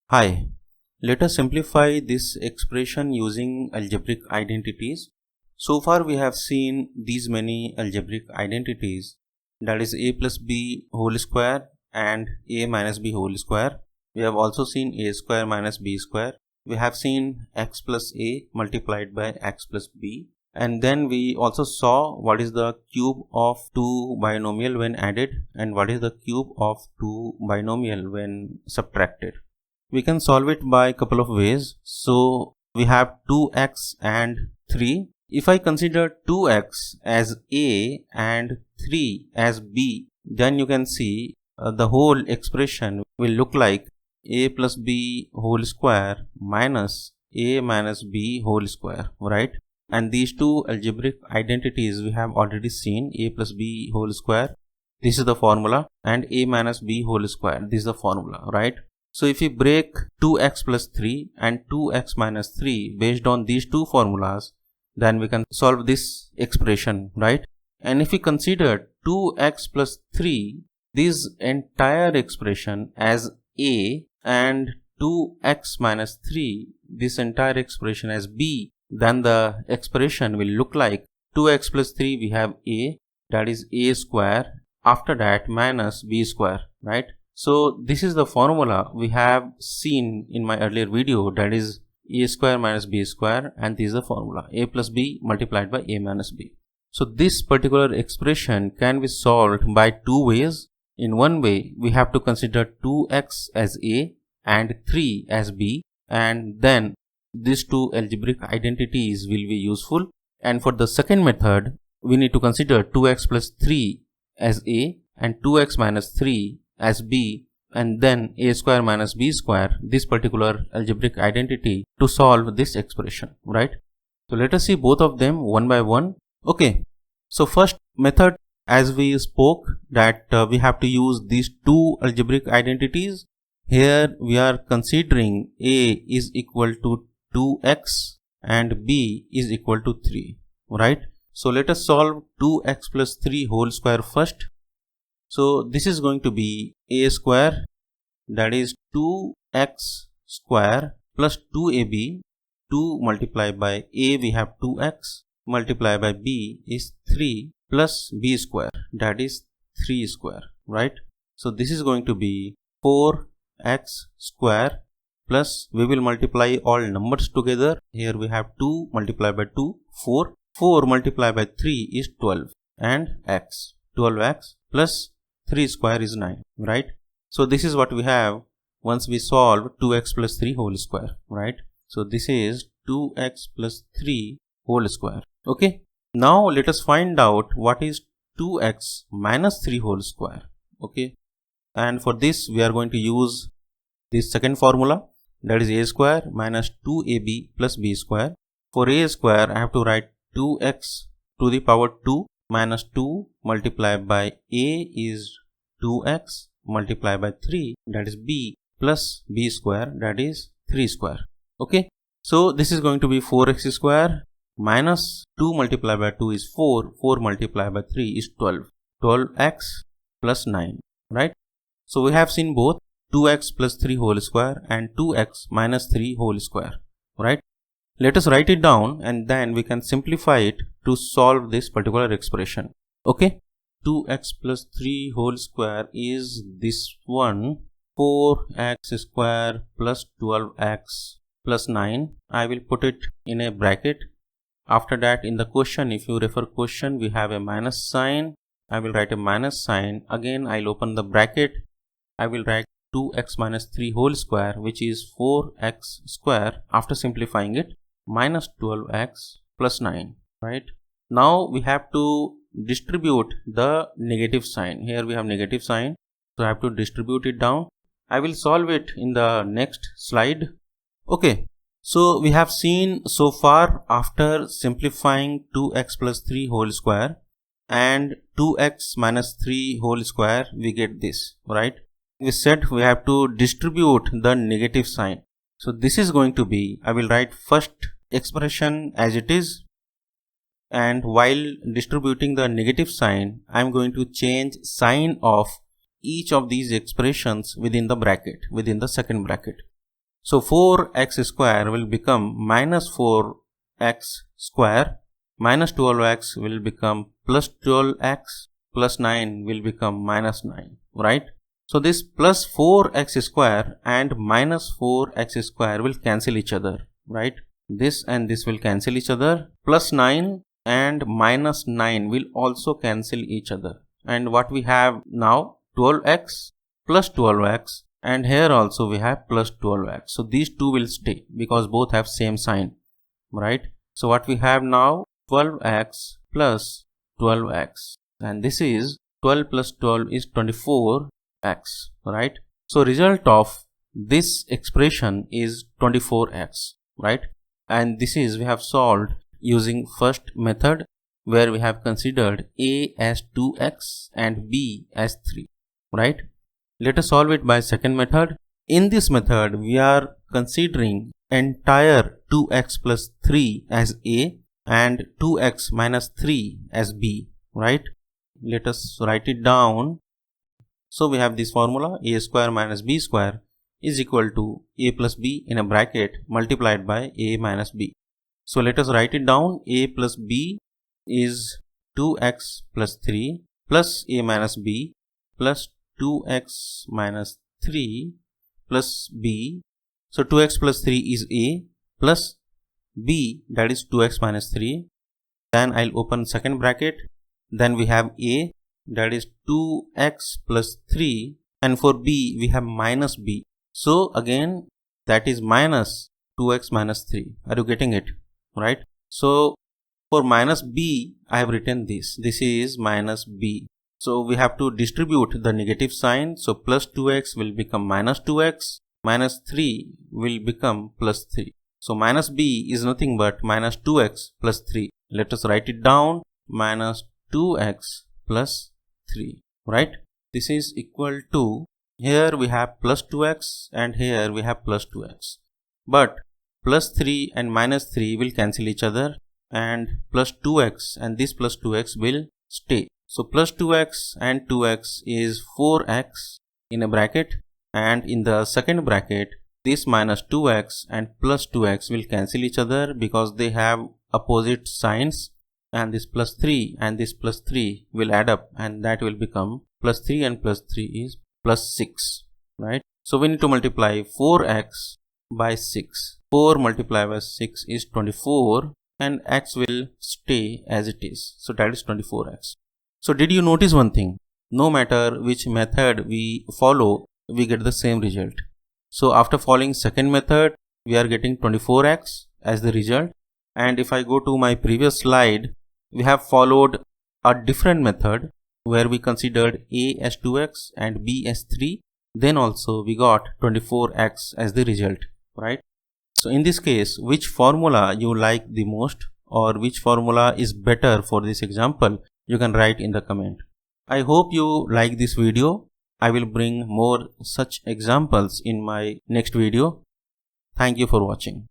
Hi, let us simplify this expression using algebraic identities. So far we have seen these many algebraic identities, that is a plus b whole square and a minus b whole square. We have also seen a square minus b square. We have seen x plus a multiplied by x plus b. And then we also saw what is the cube of two binomial when added and what is the cube of two binomial when subtracted. We can solve it by a couple of ways. So we have 2x and 3. If I consider 2x as a and 3 as b, then you can see the whole expression will look like a plus b whole square minus a minus b whole square, right? And these two algebraic identities we have already seen, a plus b whole square, this is the formula, and a minus b whole square, this is the formula, right? So if we break 2x plus 3 and 2x minus 3 based on these two formulas, then we can solve this expression, right? And if we consider 2x plus 3, this entire expression as a and 2x minus 3, this entire expression as b, then the expression will look like 2x plus 3 we have a, that is a square, after that minus b square, right? So this is the formula we have seen in my earlier video, that is a square minus b square, and this is the formula a plus b multiplied by a minus b. So this particular expression can be solved by two ways. In one way, we have to consider 2x as a and 3 as b, and then these two algebraic identities will be useful. And for the second method, we need to consider 2x plus 3 as a and 2x minus 3 as b, and then a square minus b square, this particular algebraic identity, to solve this expression, right? So let us see both of them one by one. Okay, so first method, as we spoke that we have to use these two algebraic identities. Here we are considering a is equal to 2x and b is equal to 3, right? So let us solve 2x plus 3 whole square first. So this is going to be a square, that is 2x square plus 2ab, 2 multiplied by a we have 2x, multiplied by b is 3 plus b square, that is 3 square, right? So this is going to be 4x square plus, we will multiply all numbers together. Here we have 2 multiplied by 2, 4. 4 multiplied by 3 is 12 and x, 12x plus 3 square is 9, right? So this is what we have once we solve 2x plus 3 whole square, right? So this is 2x plus 3 whole square. Okay. Now let us find out what is 2x minus 3 whole square. Okay. And for this we are going to use this second formula, that is a square minus 2ab plus b square. For a square I have to write 2x to the power 2 minus 2 multiplied by a is 2x multiplied by 3, that is b, plus b square, that is 3 square. Okay. So this is going to be 4x square minus 2 multiplied by 2 is 4, 4 multiplied by 3 is 12, 12x plus 9, right? So we have seen both 2x plus 3 whole square and 2x minus 3 whole square, right? Let us write it down and then we can simplify it to solve this particular expression. Okay. 2x plus 3 whole square is this one, 4x square plus 12x plus 9. I will put it in a bracket. After that, in the question, if you refer question, we have a minus sign. I will write a minus sign. Again, I'll open the bracket. I will write 2x minus 3 whole square, which is 4x square, after simplifying it, minus 12x plus 9, right? Now we have to distribute the negative sign. Here we have negative sign, so I have to distribute it down. I will solve it in the next slide. Okay, so we have seen so far, after simplifying 2x plus 3 whole square and 2x minus 3 whole square, we get this, right? We said we have to distribute the negative sign. So this is going to be, I will write first expression as it is, and while distributing the negative sign, I am going to change sign of each of these expressions within the bracket, within the second bracket. So 4x square will become minus 4x square, minus 12x will become plus 12x, plus 9 will become minus 9, right? So this plus 4x square and minus 4x square will cancel each other, right? This and this will cancel each other. Plus 9 and minus 9 will also cancel each other. And what we have now, 12x plus 12x, and here also we have plus 12x. So these two will stay because both have same sign, right? So what we have now, 12x plus 12x, and this is 12 plus 12 is 24x, right? So result of this expression is 24x, right? And this is we have solved using first method, where we have considered a as 2x and b as 3, right? Let us solve it by second method. In this method, we are considering entire 2x plus 3 as a and 2x minus 3 as b, right? Let us write it down. So we have this formula, a square minus b square is equal to a plus b in a bracket multiplied by a minus b. So let us write it down. A plus b is 2x plus 3 plus a minus b plus 2x minus 3 plus b. So 2x plus 3 is a plus b, that is 2x minus 3. Then I'll open second bracket. Then we have a, that is 2x plus 3, and for b we have minus b. So again that is minus 2x minus 3. Are you getting it? Right? So for minus b I have written this. This is minus b. So we have to distribute the negative sign. So plus 2x will become minus 2x, minus 3 will become plus 3. So minus b is nothing but minus 2x plus 3. Let us write it down. Minus 2x plus 3, right? This is equal to, here we have plus 2x and here we have plus 2x. But plus 3 and minus 3 will cancel each other, and plus 2x and this plus 2x will stay. So plus 2x and 2x is 4x in a bracket, and in the second bracket this minus 2x and plus 2x will cancel each other because they have opposite signs, and this plus 3 and this plus 3 will add up, and that will become plus 3 and plus 3 is plus 6, right? So we need to multiply 4x by 6. 4 multiplied by 6 is 24, and x will stay as it is. So that is 24x. So did you notice one thing? No matter which method we follow, we get the same result. So after following second method, we are getting 24x as the result. And if I go to my previous slide, we have followed a different method where we considered a as 2x and b as 3. Then also we got 24x as the result, right? So in this case, which formula you like the most, or which formula is better for this example, you can write in the comment. I hope you like this video. I will bring more such examples in my next video. Thank you for watching.